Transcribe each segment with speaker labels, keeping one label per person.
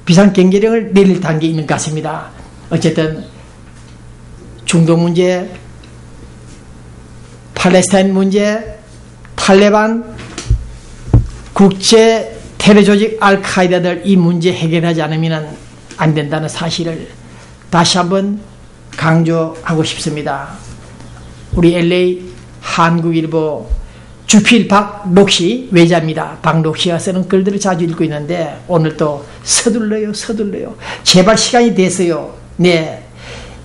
Speaker 1: 비상경계령을 내릴 단계에 있는 것 같습니다. 어쨌든 중동 문제, 팔레스타인 문제, 탈레반, 국제 테러 조직 알카이다들 이 문제 해결하지 않으면 안 된다는 사실을 다시 한번 강조하고 싶습니다. 우리 LA 한국일보 주필 박록시 외자입니다. 박록시가 쓰는 글들을 자주 읽고 있는데 오늘 또 서둘러요. 제발 시간이 됐어요. 네,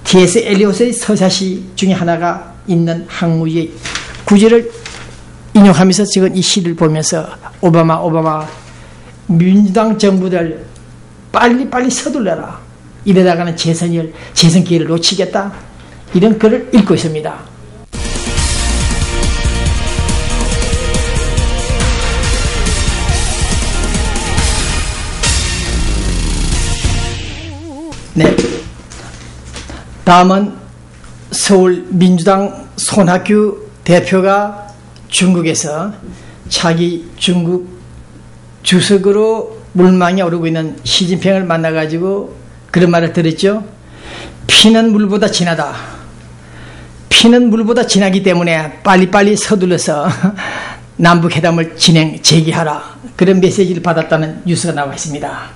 Speaker 1: T.S. 엘리엇의 서사시 중에 하나가 있는 항무지의 구절을 인용하면서 지금 이 시를 보면서 오바마 민주당 정부들 빨리 서둘러라. 이러다가는 재선 기회를 놓치겠다. 이런 글을 읽고 있습니다. 네. 다음은 서울 민주당 손학규 대표가 중국에서 차기 중국 주석으로 물망에 오르고 있는 시진핑을 만나가지고 그런 말을 들었죠. 피는 물보다 진하다. 피는 물보다 진하기 때문에 빨리빨리 서둘러서 남북회담을 재개하라. 그런 메시지를 받았다는 뉴스가 나와 있습니다.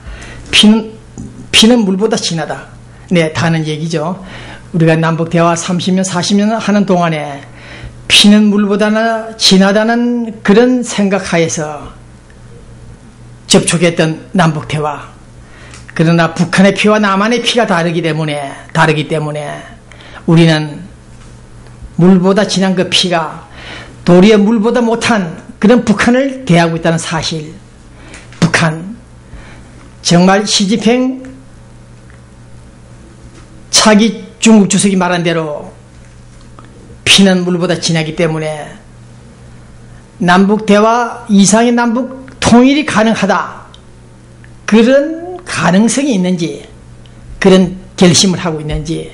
Speaker 1: 피는 물보다 진하다. 네, 다는 얘기죠. 우리가 남북대화 30년, 40년 하는 동안에 피는 물보다 진하다는 그런 생각하에서 접촉했던 남북대화. 그러나 북한의 피와 남한의 피가 다르기 때문에 우리는 물보다 진한 그 피가 도리어 물보다 못한 그런 북한을 대하고 있다는 사실. 북한 정말 시진핑 차기 중국 주석이 말한 대로 피는 물보다 진하기 때문에 남북 대화 이상의 남북 통일이 가능하다. 그런 가능성이 있는지, 그런 결심을 하고 있는지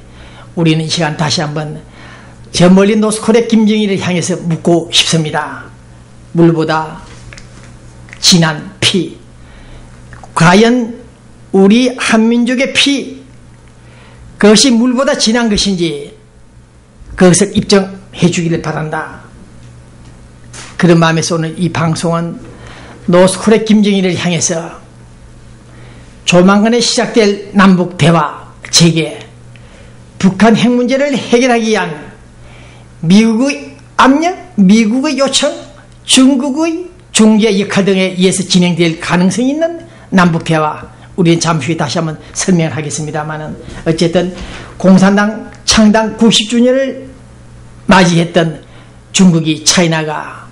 Speaker 1: 우리는 이 시간 다시 한번 저 멀리 노스코리아 김정일을 향해서 묻고 싶습니다. 물보다 진한 피, 과연 우리 한민족의 피, 그것이 물보다 진한 것인지 그것을 입증해 주기를 바란다. 그런 마음에서 오늘 이 방송은 노스코리아 김정일을 향해서 조만간에 시작될 남북 대화 재개, 북한 핵 문제를 해결하기 위한 미국의 압력, 미국의 요청, 중국의 중재 역할 등에 의해서 진행될 가능성이 있는 남북 대화, 우리는 잠시 후에 다시 한번 설명을 하겠습니다만은 어쨌든 공산당 창당 90주년을 맞이했던 중국이, 차이나가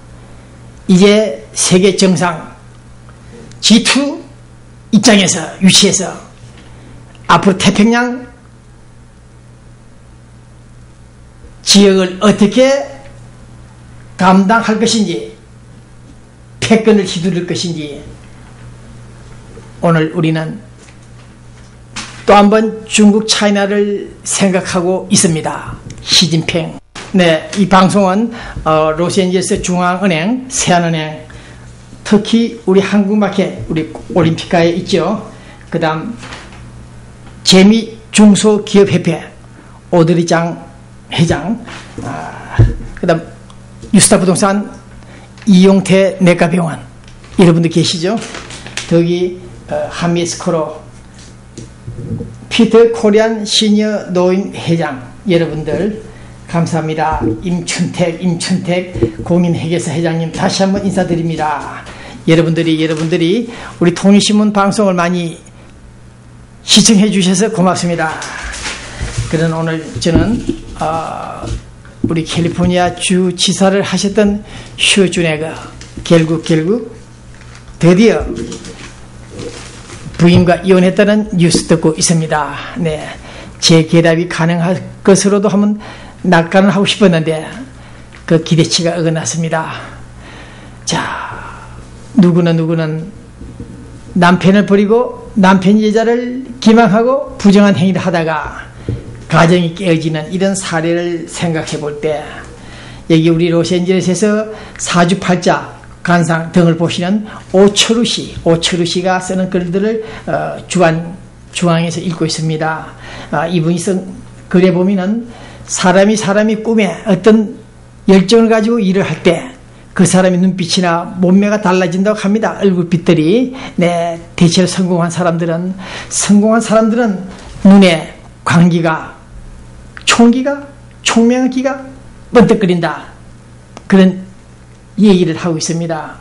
Speaker 1: 이제 세계 정상 G2 입장에서 유치해서 앞으로 태평양 지역을 어떻게 감당할 것인지, 패권을 휘두를 것인지, 오늘 우리는 또 한 번 중국 차이나를 생각하고 있습니다. 시진핑. 네, 이 방송은 로스앤젤레스 중앙은행, 세안은행, 특히 우리 한국마켓, 우리 올림픽가에 있죠. 그 다음 재미중소기업협회 오드리장 회장, 그 다음 유스타 부동산 이용태 내과병원 여러분들 계시죠? 여기 한미스코로 피터 코리안 시니어 노인 회장 여러분들 감사합니다. 임춘택 공인회계사 회장님 다시 한번 인사드립니다. 여러분들이 우리 통일신문 방송을 많이 시청해 주셔서 고맙습니다. 그런 오늘 저는 우리 캘리포니아 주 지사를 하셨던 슈즈네가 결국 드디어 부인과 이혼했다는 뉴스 듣고 있습니다. 네, 재결합이 가능할 것으로도 한번 낙관을 하고 싶었는데 그 기대치가 어긋났습니다. 자, 누구는 남편을 버리고 남편 여자를 기망하고 부정한 행위를 하다가 가정이 깨어지는 이런 사례를 생각해 볼 때, 여기 우리 로스앤젤레스에서 사주팔자 간상 등을 보시는 오철우 씨가 쓰는 글들을 중앙에서 읽고 있습니다. 이분이 쓴 글에 보면은 사람이 꿈에 어떤 열정을 가지고 일을 할 때 그 사람의 눈빛이나 몸매가 달라진다고 합니다. 얼굴빛들이. 네, 대체로 성공한 사람들은 눈에 광기가, 총명기가 번뜩거린다. 그런 얘기를 하고 있습니다.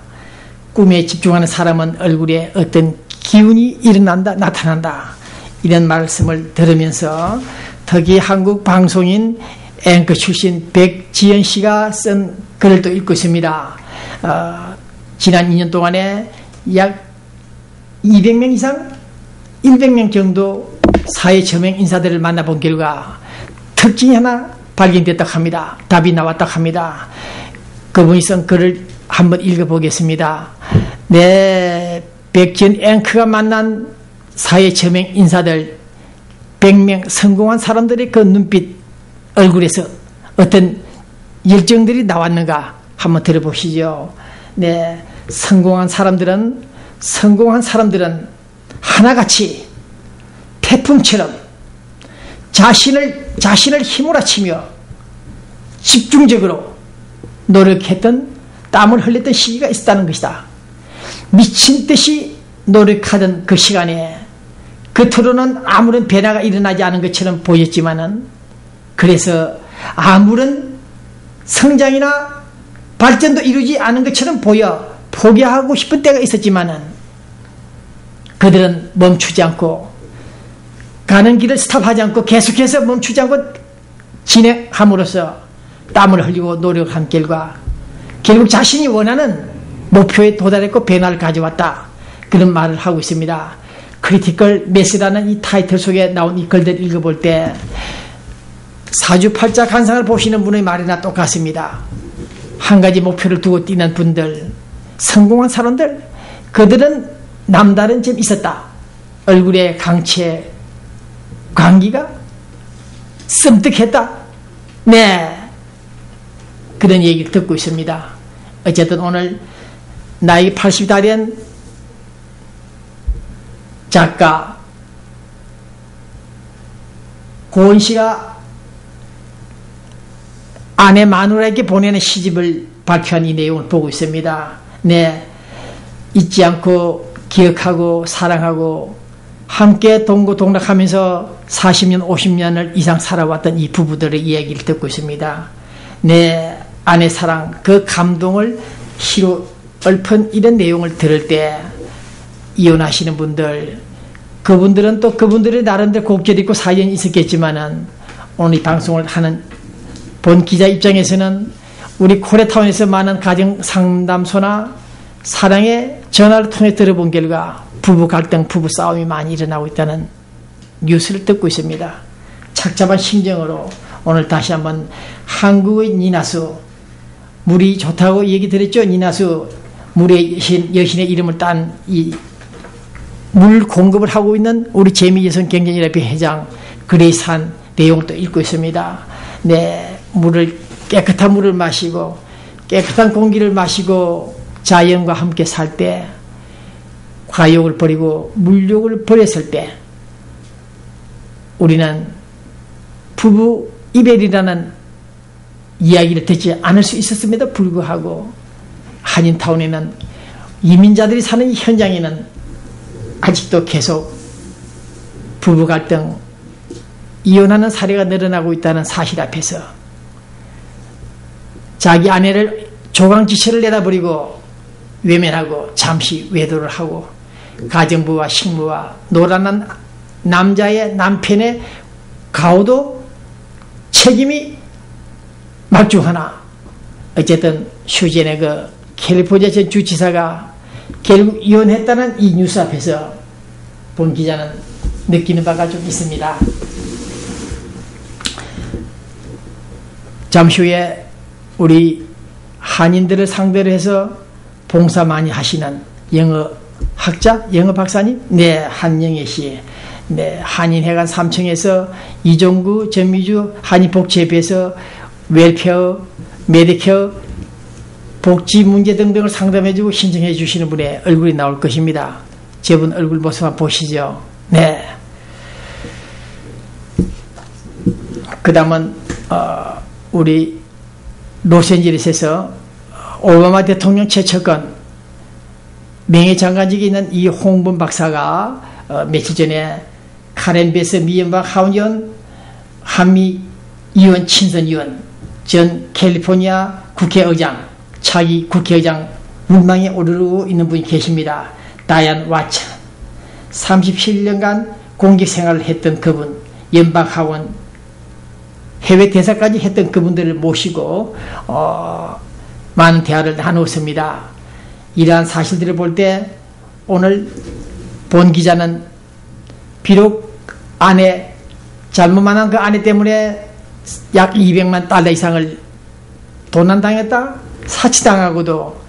Speaker 1: 꿈에 집중하는 사람은 얼굴에 어떤 기운이 나타난다. 이런 말씀을 들으면서 특히 한국 방송인 앵커 출신 백지연 씨가 쓴 글을 또 읽고 있습니다. 지난 2년 동안에 약 200명 이상, 100명 정도 사회 저명 인사들을 만나본 결과 특징이 하나 발견됐다고 합니다. 답이 나왔다고 합니다. 그분이 쓴 글을 한번 읽어보겠습니다. 네, 백지연 앵커가 만난 사회 저명 인사들 100명 성공한 사람들의 그 눈빛, 얼굴에서 어떤 열정들이 나왔는가 한번 들어보시죠. 네, 성공한 사람들은 하나같이 태풍처럼 자신을 힘몰아치며 집중적으로 노력했던, 땀을 흘렸던 시기가 있었다는 것이다. 미친 듯이 노력하던 그 시간에 겉으로는 아무런 변화가 일어나지 않은 것처럼 보였지만은, 그래서 아무런 성장이나 발전도 이루지 않은 것처럼 보여 포기하고 싶은 때가 있었지만은, 그들은 멈추지 않고 가는 길을 스탑하지 않고 계속해서 멈추지 않고 진행함으로써 땀을 흘리고 노력한 결과 결국 자신이 원하는 목표에 도달했고 변화를 가져왔다. 그런 말을 하고 있습니다. 크리티컬 메시라는 이 타이틀 속에 나온 이 글들 읽어볼 때 사주팔자 간상을 보시는 분의 말이나 똑같습니다. 한 가지 목표를 두고 뛰는 분들, 성공한 사람들, 그들은 남다른 점이 있었다. 얼굴에 광기가 씀뜩했다. 네, 그런 얘기를 듣고 있습니다. 어쨌든 오늘 나이 80이 된 작가 고은 씨가 아내 마누라에게 보내는 시집을 발표한 이 내용을 보고 있습니다. 네, 잊지 않고 기억하고 사랑하고 함께 동고동락하면서 40년 50년을 이상 살아왔던 이 부부들의 이야기를 듣고 있습니다. 네, 아내 사랑, 그 감동을 시로 읊은 이런 내용을 들을 때 이혼하시는 분들, 그분들은 또 그분들의 나름대로 곡절이 있고 사연이 있었겠지만은 오늘 이 방송을 하는 본 기자 입장에서는 우리 코레타운에서 많은 가정 상담소나 사랑의 전화를 통해 들어본 결과 부부 갈등, 부부 싸움이 많이 일어나고 있다는 뉴스를 듣고 있습니다. 착잡한 심정으로 오늘 다시 한번 한국의 니나수, 물이 좋다고 얘기 드렸죠. 니나수, 물의 여신의 이름을 딴 이 물 공급을 하고 있는 우리 재미여성 경제연합회 회장 그레이스 한 내용을 또 읽고 있습니다. 네, 깨끗한 물을 마시고 깨끗한 공기를 마시고 자연과 함께 살 때, 과욕을 버리고 물욕을 버렸을 때 우리는 부부 이별이라는 이야기를 듣지 않을 수 있었음에도 불구하고 한인타운에는 이민자들이 사는 이 현장에는 아직도 계속 부부 갈등, 이혼하는 사례가 늘어나고 있다는 사실 앞에서 자기 아내를 조강지처를 내다버리고 외면하고 잠시 외도를 하고 가정부와 식모와 노란한 남편의 가호도 책임이 막중하나. 어쨌든 슈젠의 그 캘리포니아 전 주지사가 결국 이혼했다는 이 뉴스 앞에서 본 기자는 느끼는 바가 좀 있습니다. 잠시 후에 우리 한인들을 상대로 해서 봉사 많이 하시는 영어 박사님, 네, 한영애 씨, 네, 한인회관 3층에서 이종구, 전미주 한인복지협회에서 웰페어, 메디케어 복지 문제 등등을 상담해주고 신청해 주시는 분의 얼굴이 나올 것입니다. 저분 얼굴 모습 한번 보시죠. 네. 그 다음은 우리 로스앤젤레스에서 오바마 대통령 최측근 명예장관직에 있는 이 홍범 박사가 며칠 전에 카렌 베스 미연박 하원의원 한미 의원 친선의원 전 캘리포니아 국회의장 차기 국회의장 문망에 오르고 있는 분이 계십니다. 다이안 왓슨 37년간 공직 생활을 했던 그분 연방하원 해외 대사까지 했던 그분들을 모시고 많은 대화를 나누었습니다. 이러한 사실들을 볼 때 오늘 본 기자는 비록 아내 잘못만 한 그 아내 때문에 약 200만 달러 이상을 도난당했다 사치당하고도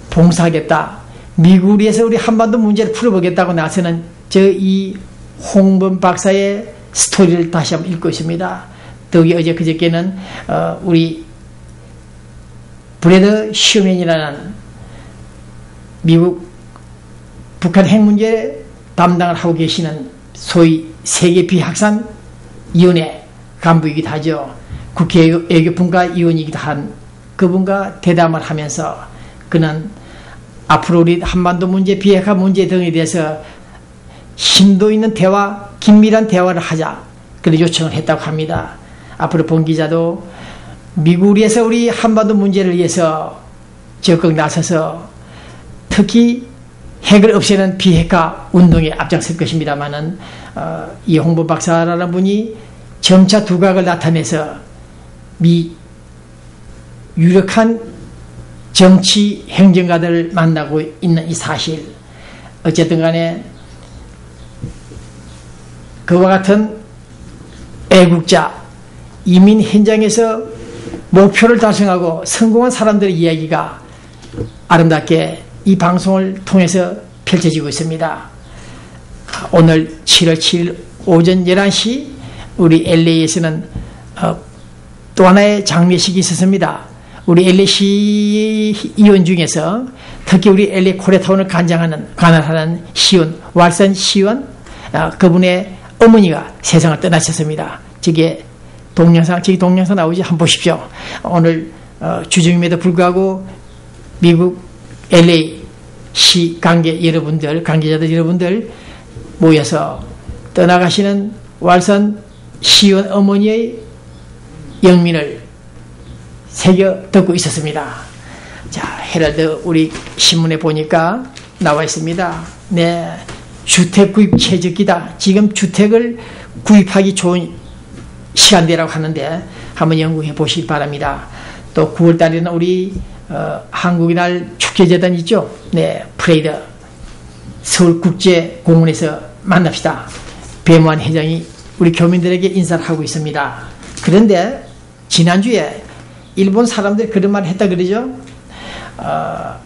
Speaker 1: 봉사하겠다 미국을 위해서 우리 한반도 문제를 풀어보겠다고 나서는 이 홍범 박사의 스토리를 다시 한번 읽고 있습니다. 더욱이 어제 그저께는 우리 브래드 슈맨이라는 미국 북한 핵 문제 담당을 하고 계시는 소위 세계 비확산위원회 간부이기도 하죠. 국회 외교분과위원이기도 한 그분과 대담을 하면서 그는 앞으로 우리 한반도 문제, 비핵화 문제 등에 대해서 심도 있는 대화, 긴밀한 대화를 하자 그런 요청을 했다고 합니다. 앞으로 본 기자도 미국을 위해서 우리 한반도 문제를 위해서 적극 나서서 특히 핵을 없애는 비핵화 운동에 앞장설 것입니다만은 이 홍범 박사라는 분이 점차 두각을 나타내서 미 유력한 정치 행정가들을 만나고 있는 이 사실 어쨌든 간에 그와 같은 애국자 이민 현장에서 목표를 달성하고 성공한 사람들의 이야기가 아름답게 이 방송을 통해서 펼쳐지고 있습니다. 오늘 7월 7일 오전 11시 우리 LA에서는 또 하나의 장례식이 있었습니다. 우리 LA 시의원 중에서 특히 우리 LA 코리아타운을 관할하는 시의원 왈슨 시의원 그분의 어머니가 세상을 떠나셨습니다. 저기 동영상 나오지 한번 보십시오. 오늘 주중임에도 불구하고 미국 LA 시 관계자들 여러분들 모여서 떠나가시는 왈슨 시의원 어머니의 영민을 새겨 듣고 있었습니다. 자, 헤럴드 우리 신문에 보니까 나와 있습니다. 네, 주택 구입 최적기다. 지금 주택을 구입하기 좋은 시간대라고 하는데 한번 연구해 보시기 바랍니다. 또 9월 달에는 우리 한국의 날 축제재단 있죠? 네, 프레이드 서울국제공원에서 만납시다. 배무한 회장이 우리 교민들에게 인사를 하고 있습니다. 그런데 지난주에 일본 사람들이 그런 말을 했다 그러죠?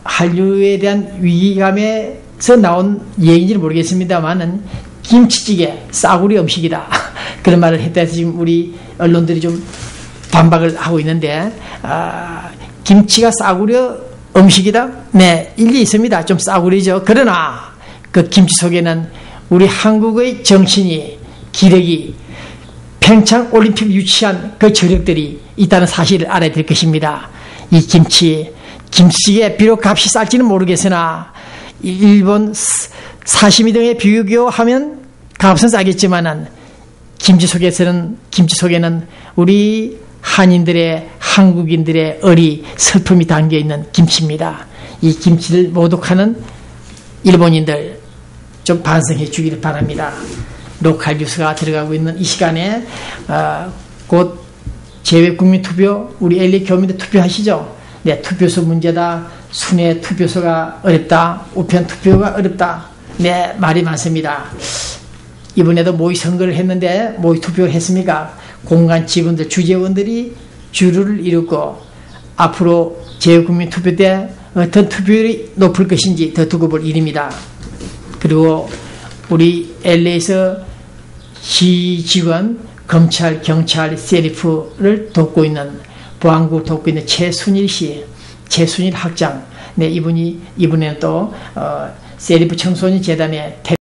Speaker 1: 한류에 대한 위기감에서 나온 얘기인지는 모르겠습니다만은 김치찌개 싸구려 음식이다. 그런 말을 했다 해서 지금 우리 언론들이 좀 반박을 하고 있는데 김치가 싸구려 음식이다? 네, 일리 있습니다. 좀 싸구려죠. 그러나 그 김치 속에는 우리 한국의 정신이 기력이 평창 올림픽 유치한 그 저력들이 있다는 사실을 알아야 될 것입니다. 이 김치찌개 비록 값이 쌀지는 모르겠으나 일본 사시미 등에 비교하면 값은 싸겠지만은 김치 속에는 우리 한인들의 한국인들의 슬픔이 담겨 있는 김치입니다. 이 김치를 모독하는 일본인들 좀 반성해 주기를 바랍니다. 로컬 뉴스가 들어가고 있는 이 시간에 곧 재외국민투표 우리 LA 교민들 투표하시죠. 네, 투표소 문제다. 순회 투표소가 어렵다. 우편 투표가 어렵다. 네, 말이 많습니다. 이번에도 모의 선거를 했는데 모의 투표를 했습니까? 공간 직원들, 주재원들이 주류를 이뤘고 앞으로 재외국민 투표 때 어떤 투표율이 높을 것인지 더 두고 볼 일입니다. 그리고 우리 LA에서 시 직원, 검찰, 경찰, 세리프를 돕고 있는 보안국 돕고 있는 최순일 씨 최순일 학장, 네, 이분에는 또 세리프 청소년 재단의